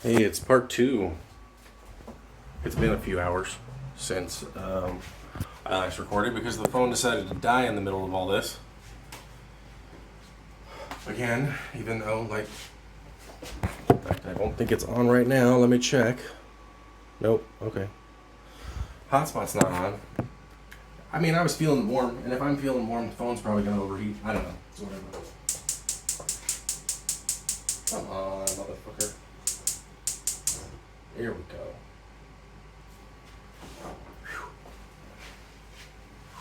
Hey, it's part two. It's been a few hours since I last recorded because the phone decided to die in the middle of all this. Again, even though, in fact, I don't think it's on right now. Let me check. Nope, okay. Hotspot's not on. I mean, I was feeling warm, and if I'm feeling warm, the phone's probably gonna overheat. I don't know. It's whatever. Come on, motherfucker. Here we go.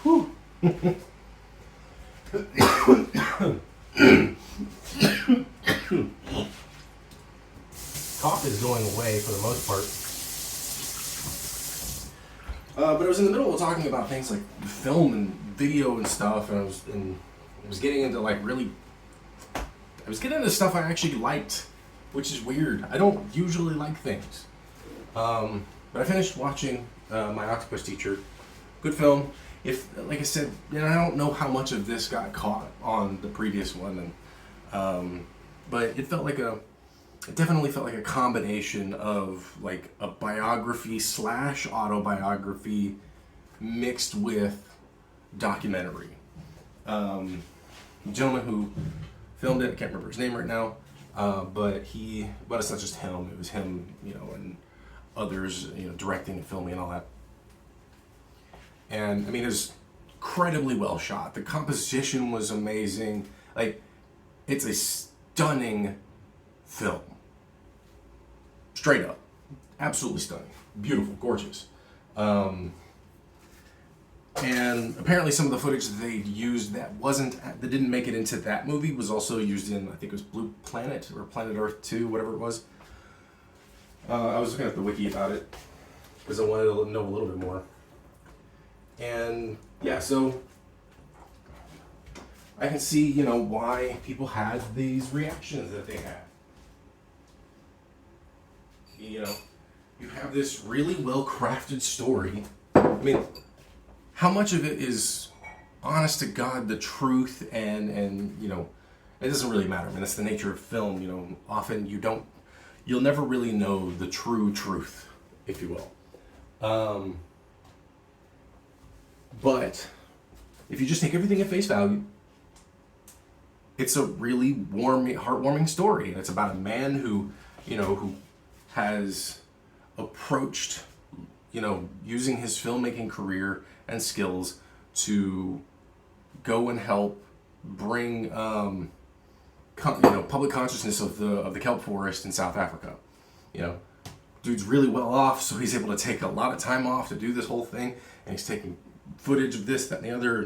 Whew. Cough is going away for the most part. But I was in the middle of talking about things like film and video and stuff, and I was getting into I was getting into stuff I actually liked, which is weird. I don't usually like things. But I finished watching My Octopus Teacher. Good film. Like I said, I don't know how much of this got caught on the previous one, but it definitely felt like a combination of like a biography / autobiography mixed with documentary. The gentleman who filmed it, I can't remember his name right now, but it's not just him. It was him, and others, directing and filming and all that. And I mean, it was incredibly well shot. The composition was amazing. Like, it's a stunning film. Straight up. Absolutely stunning. Beautiful, gorgeous. And apparently some of the footage that they used that didn't make it into that movie was also used in, I think it was Blue Planet or Planet Earth 2, whatever it was. I was looking at the wiki about it because I wanted to know a little bit more. And yeah, so I can see, why people had these reactions that they had. You have this really well-crafted story. I mean, how much of it is honest to God, the truth, and it doesn't really matter. I mean, that's the nature of film. Often you'll never really know the true truth, if you will. But if you just take everything at face value, it's a really heartwarming story. And it's about a man who has approached, using his filmmaking career and skills to go and help bring, public consciousness of the kelp forest in South Africa. Dude's really well off, so he's able to take a lot of time off to do this whole thing, and he's taking footage of this, that, and the other,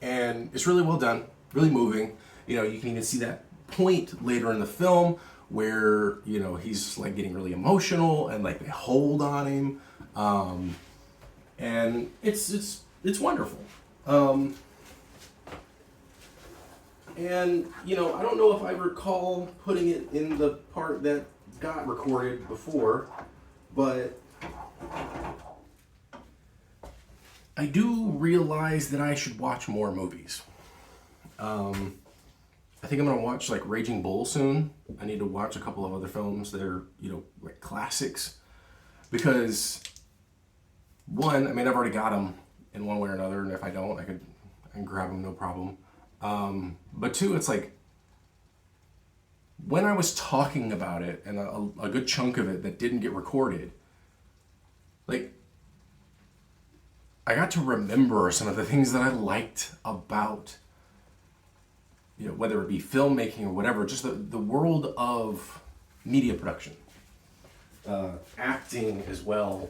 and it's really well done, really moving. You can even see that point later in the film where he's like getting really emotional, and like they hold on him, and it's wonderful. And I don't know if I recall putting it in the part that got recorded before, but I do realize that I should watch more movies. I think I'm going to watch like Raging Bull soon. I need to watch a couple of other films that are, like classics. Because, one, I mean, I've already got them in one way or another, and if I don't, I can grab them, no problem. But two, it's like, when I was talking about it, and a good chunk of it that didn't get recorded, like, I got to remember some of the things that I liked about, whether it be filmmaking or whatever, just the world of media production, acting as well.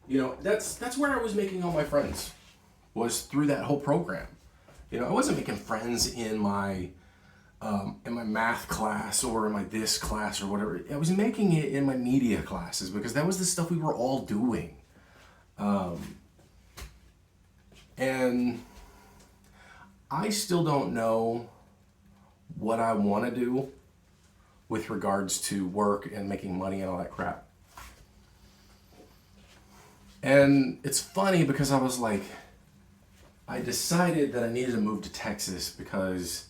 That's where I was making all my friends, was through that whole program. I wasn't making friends in my math class or in my this class or whatever. I was making it in my media classes because that was the stuff we were all doing. And I still don't know what I want to do with regards to work and making money and all that crap. And it's funny because I was like, I decided that I needed to move to Texas because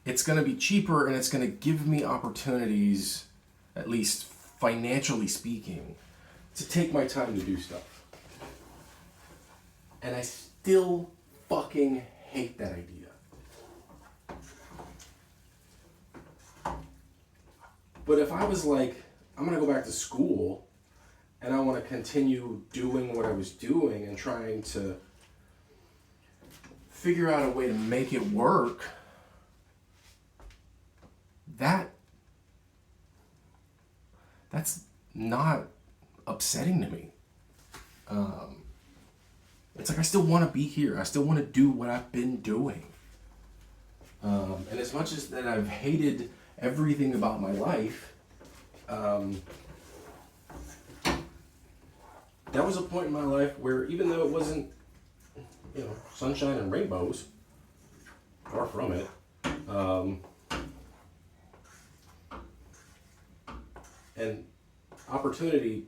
it's going to be cheaper and it's going to give me opportunities, at least financially speaking, to take my time to do stuff. And I still fucking hate that idea. But if I was like, I'm going to go back to school and I want to continue doing what I was doing and trying to figure out a way to make it work, that's not upsetting to me. It's like I still want to be here. I still want to do what I've been doing. And as much as that I've hated everything about my life, that was a point in my life where even though it wasn't, sunshine and rainbows, far from it, and opportunity,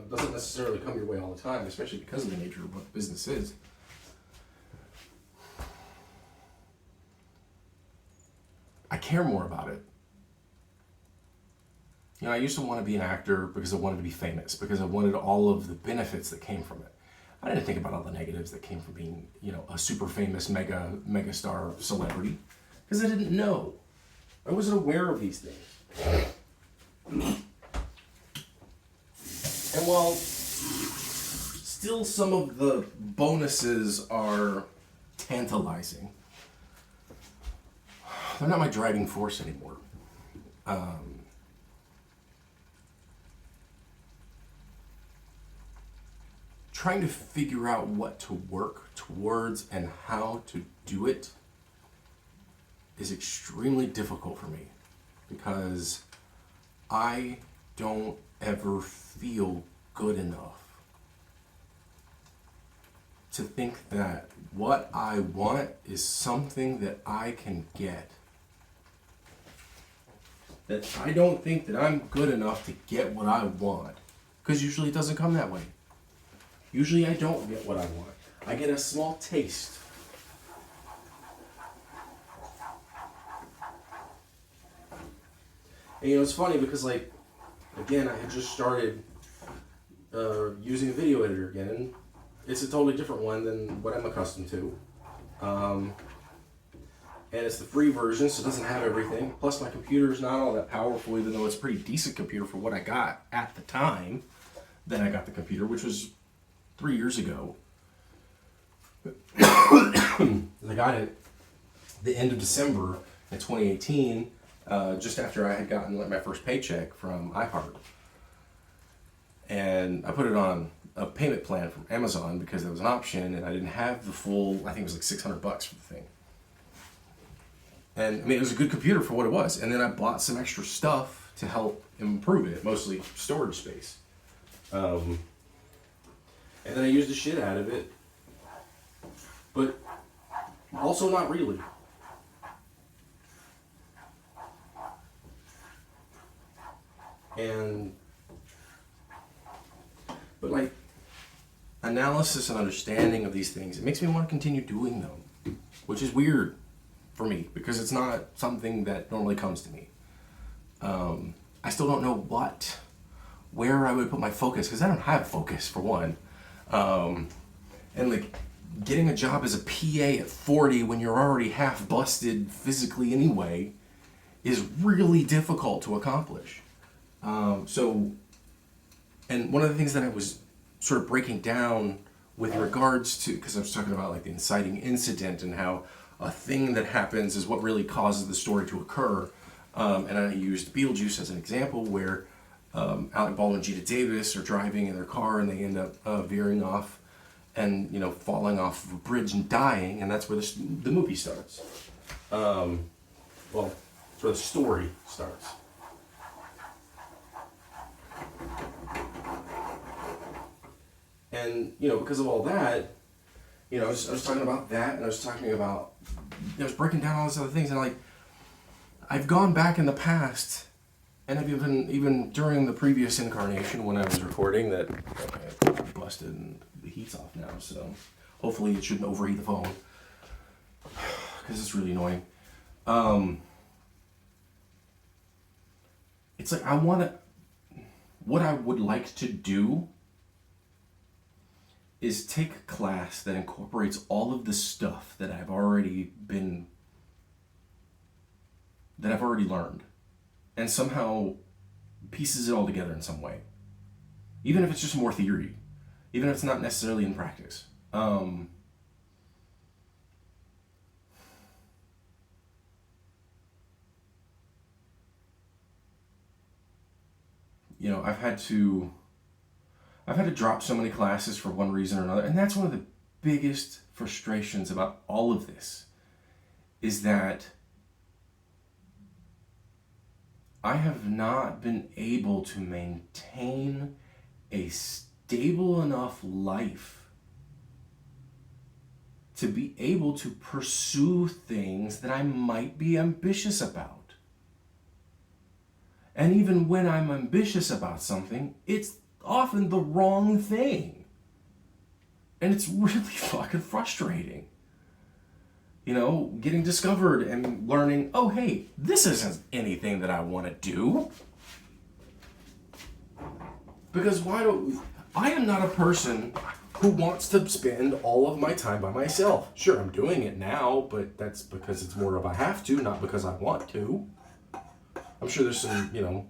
doesn't necessarily come your way all the time, especially because of the nature of what business is. I care more about it. I used to want to be an actor because I wanted to be famous, because I wanted all of the benefits that came from it. I didn't think about all the negatives that came from being, a super famous mega star celebrity, because I didn't know. I wasn't aware of these things. And while still some of the bonuses are tantalizing, they're not my driving force anymore. Trying to figure out what to work towards and how to do it is extremely difficult for me, because I don't ever feel good enough to think that what I want is something that I can get. That I don't think that I'm good enough to get what I want, because usually it doesn't come that way. Usually I don't get what I want. I get a small taste. And it's funny because, again, I had just started using a video editor again, and it's a totally different one than what I'm accustomed to. And it's the free version, so it doesn't have everything. Plus, my computer's not all that powerful, even though it's a pretty decent computer for what I got at the time that I got the computer, which was 3 years ago. I got it the end of December in 2018, just after I had gotten my first paycheck from iHeart. And I put it on a payment plan from Amazon because there was an option, and I didn't have the full, I think it was like $600 for the thing. And it was a good computer for what it was. And then I bought some extra stuff to help improve it, mostly storage space. And then I used the shit out of it, but also not really. But analysis and understanding of these things, it makes me want to continue doing them, which is weird for me because it's not something that normally comes to me. I still don't know where I would put my focus, because I don't have focus for one. And getting a job as a PA at 40 when you're already half busted physically anyway is really difficult to accomplish. And one of the things that I was sort of breaking down with regards to, because I was talking about the inciting incident and how a thing that happens is what really causes the story to occur. And I used Beetlejuice as an example where Alec Baldwin and Gina Davis are driving in their car and they end up veering off and falling off of a bridge and dying, and that's where the movie starts. Well, that's where the story starts. And because of all that, I was talking about that, and I was talking about, I was breaking down all these other things, and I've gone back in the past. And I've even during the previous incarnation when I was recording that, okay, I busted and the heat's off now, so hopefully it shouldn't overheat the phone because it's really annoying. it's like what I would like to do is take a class that incorporates all of the stuff that I've already learned and somehow pieces it all together in some way. Even if it's just more theory, even if it's not necessarily in practice. You know, I've had to drop so many classes for one reason or another, and that's one of the biggest frustrations about all of this, is that I have not been able to maintain a stable enough life to be able to pursue things that I might be ambitious about. And even when I'm ambitious about something, it's often the wrong thing. And it's really fucking frustrating. You know, getting discovered and learning, oh hey, this isn't anything that I want to do. Because I am not a person who wants to spend all of my time by myself. Sure, I'm doing it now, but that's because it's more of I have to, not because I want to. I'm sure there's some, you know,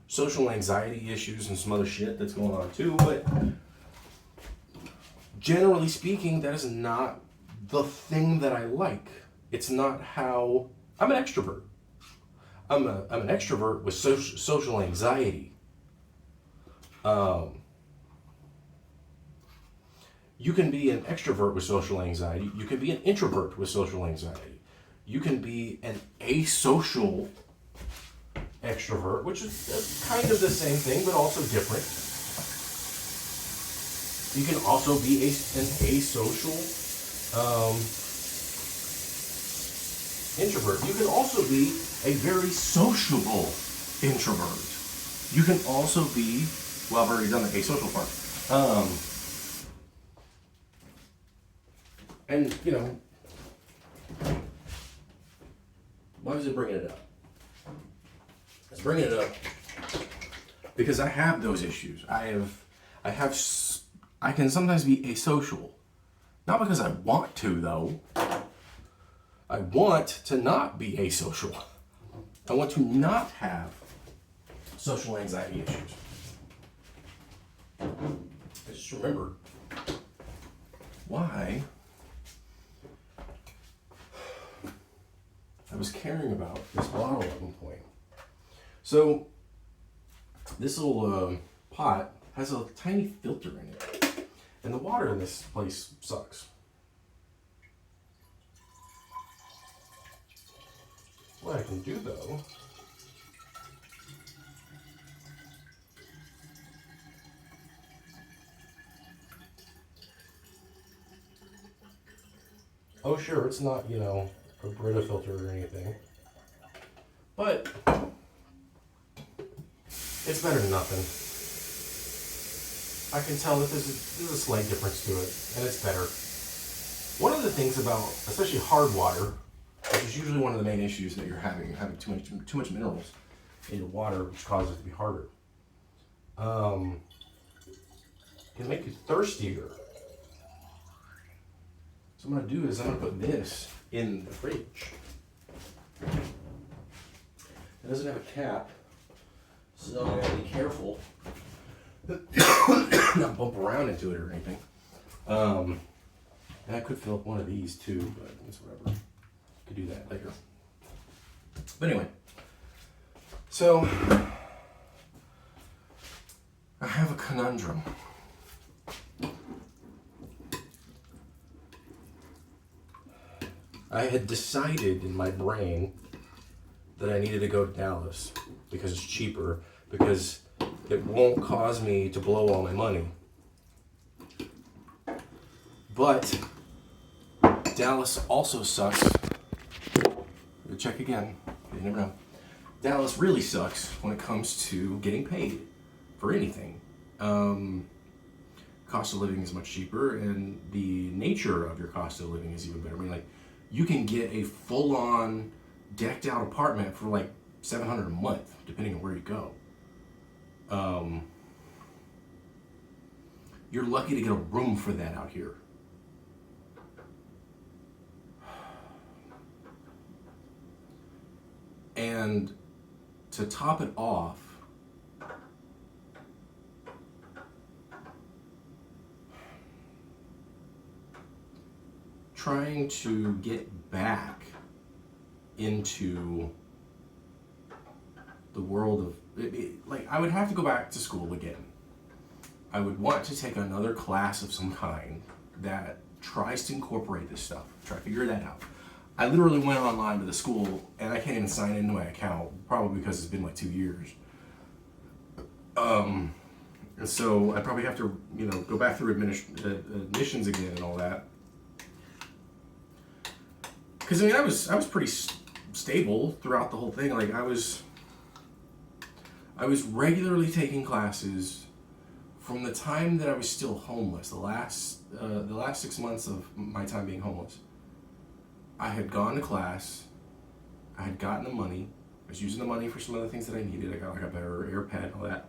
social anxiety issues and some other shit that's going on too, but generally speaking, that is not the thing that I like. It's not how... I'm an extrovert. I'm an extrovert with social anxiety. You can be an extrovert with social anxiety. You can be an introvert with social anxiety. You can be an asocial extrovert, which is kind of the same thing, but also different. You can also be an asocial introvert. You can also be a very sociable introvert. You can also be, well, I've already done the asocial part. And, you know, why was it bringing it up? Let's bring it up because I have those issues. I can sometimes be asocial. Not because I want to, though. I want to not be asocial. I want to not have social anxiety issues. I just remembered why I was caring about this bottle at one point. So, this little pot has a tiny filter in it. And the water in this place sucks. What I can do, though, oh sure, it's not, you know, a Brita filter or anything. But it's better than nothing. I can tell that there's a slight difference to it, and it's better. One of the things about, especially hard water, which is usually one of the main issues that you're having too much minerals in your water, which causes it to be harder, can make you thirstier. So what I'm gonna do is I'm gonna put this in the fridge. It doesn't have a cap, so I gotta be careful not bump around into it or anything. And I could fill up one of these too, but it's whatever. Could do that later. But anyway, so I have a conundrum. I had decided in my brain that I needed to go to Dallas because it's cheaper, because it won't cause me to blow all my money. But Dallas also sucks. Check again. You never know. Dallas really sucks when it comes to getting paid for anything. Cost of living is much cheaper, and the nature of your cost of living is even better. I mean, like, you can get a full-on, decked-out apartment for like $700 a month, depending on where you go. You're lucky to get a room for that out here. And to top it off, trying to get back into the world of, like, I would have to go back to school again. I would want to take another class of some kind that tries to incorporate this stuff, try to figure that out. I literally went online to the school and I can't even sign into my account, probably because it's been like 2 years. And so I probably have to, go back through admissions again and all that. Because I was pretty stable throughout the whole thing. Like I was regularly taking classes from the time that I was still homeless. The last 6 months of my time being homeless, I had gone to class. I had gotten the money. I was using the money for some other things that I needed. I got like a better AirPad and all that.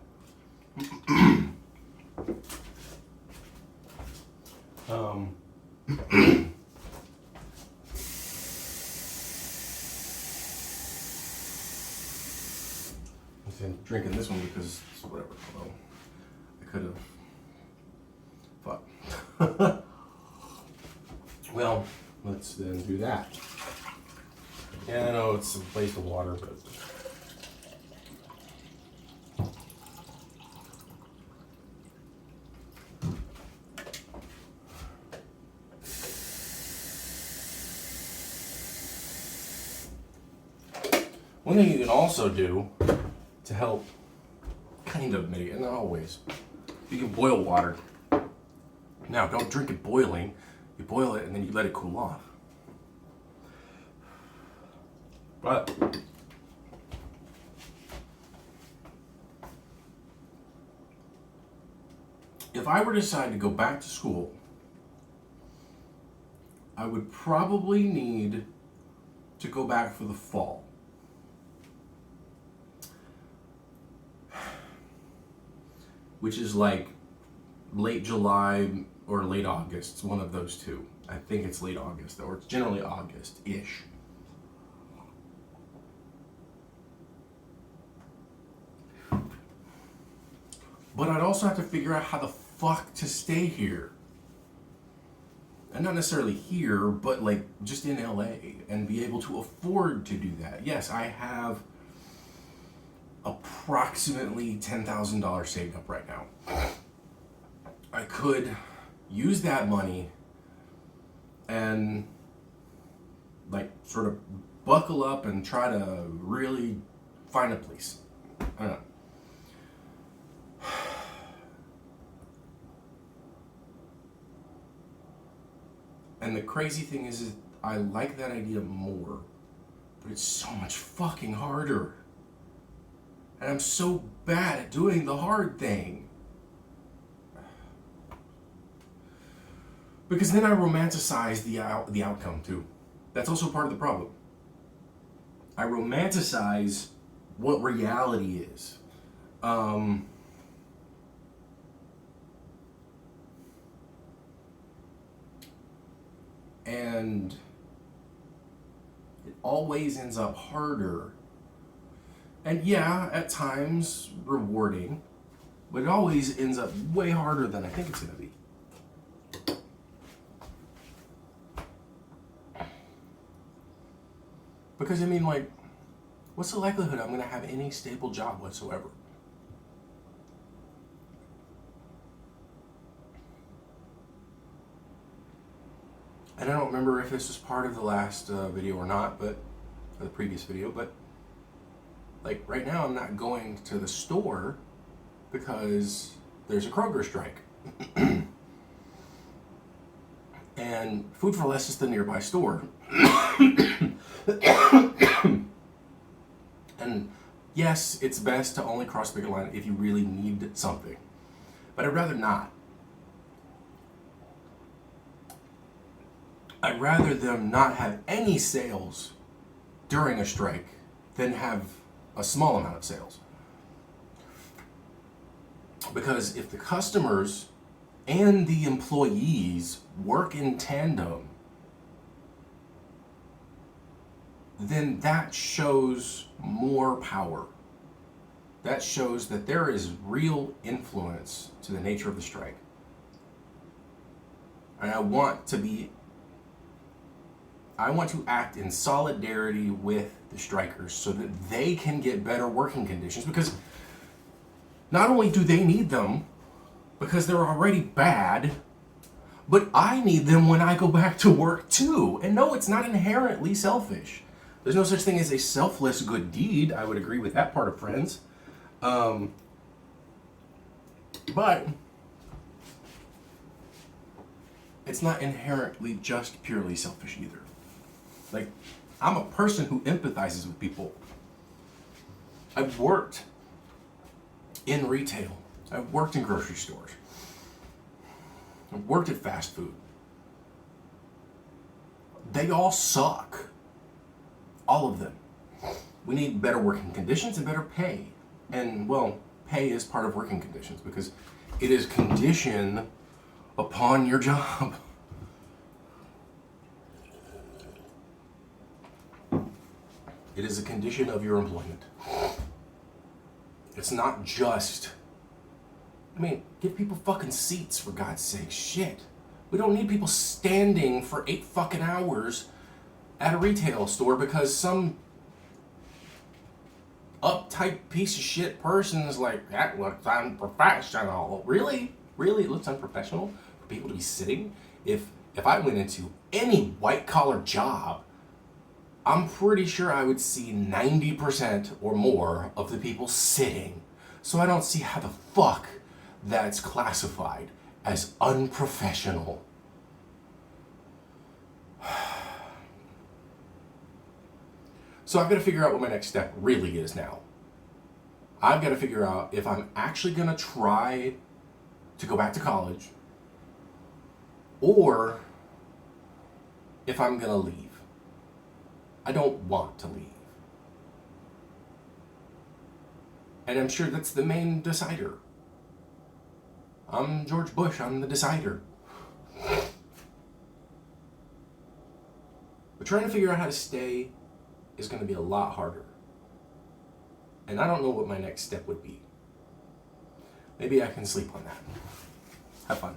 I'm drinking this one because it's whatever. Well, I could have. Fuck. Well, let's then do that. Yeah, I know it's a waste of water, but. One thing you can also do to help kind of mitigate, and not always, you can boil water. Now, don't drink it boiling. You boil it and then you let it cool off. But if I were to decide to go back to school, I would probably need to go back for the fall. Which is like late July or late August. It's one of those two. I think it's late August, or it's generally August-ish. But I'd also have to figure out how the fuck to stay here. And not necessarily here, but like just in LA, and be able to afford to do that. Yes, I have approximately $10,000 saved up right now. I could use that money and like sort of buckle up and try to really find a place. I don't know. And the crazy thing is I like that idea more, but it's so much fucking harder. And I'm so bad at doing the hard thing. Because then I romanticize the outcome too. That's also part of the problem. I romanticize what reality is. And it always ends up harder. And yeah, at times rewarding, but it always ends up way harder than I think it's going to be. Because I mean, like, what's the likelihood I'm going to have any stable job whatsoever? And I don't remember if this was part of the last video or not, but or the previous video, but like right now I'm not going to the store because there's a Kroger strike. And Food for Less is the nearby store. And yes, it's best to only cross the picket line if you really need something. But I'd rather not. I'd rather them not have any sales during a strike than have a small amount of sales. Because if the customers and the employees work in tandem, then that shows more power. That shows that there is real influence to the nature of the strike. And I want to act in solidarity with the strikers so that they can get better working conditions, because not only do they need them because they're already bad, but I need them when I go back to work too. And no, it's not inherently selfish. There's no such thing as a selfless good deed. I would agree with that part of Friends. But it's not inherently just purely selfish either. Like, I'm a person who empathizes with people. I've worked in retail. I've worked in grocery stores. I've worked at fast food. They all suck. All of them. We need better working conditions and better pay. And, well, pay is part of working conditions because it is conditioned upon your job. It is a condition of your employment. It's not just, give people fucking seats, for God's sake. Shit. We don't need people standing for 8 fucking hours at a retail store because some uptight piece of shit person is like, that looks unprofessional. Really? Really? It looks unprofessional for people to be sitting? If I went into any white collar job, I'm pretty sure I would see 90% or more of the people sitting. So I don't see how the fuck that's classified as unprofessional. So I've got to figure out what my next step really is now. I've got to figure out if I'm actually going to try to go back to college or if I'm going to leave. I don't want to leave. And I'm sure that's the main decider. I'm George Bush, I'm the decider. But trying to figure out how to stay is going to be a lot harder. And I don't know what my next step would be. Maybe I can sleep on that. Have fun.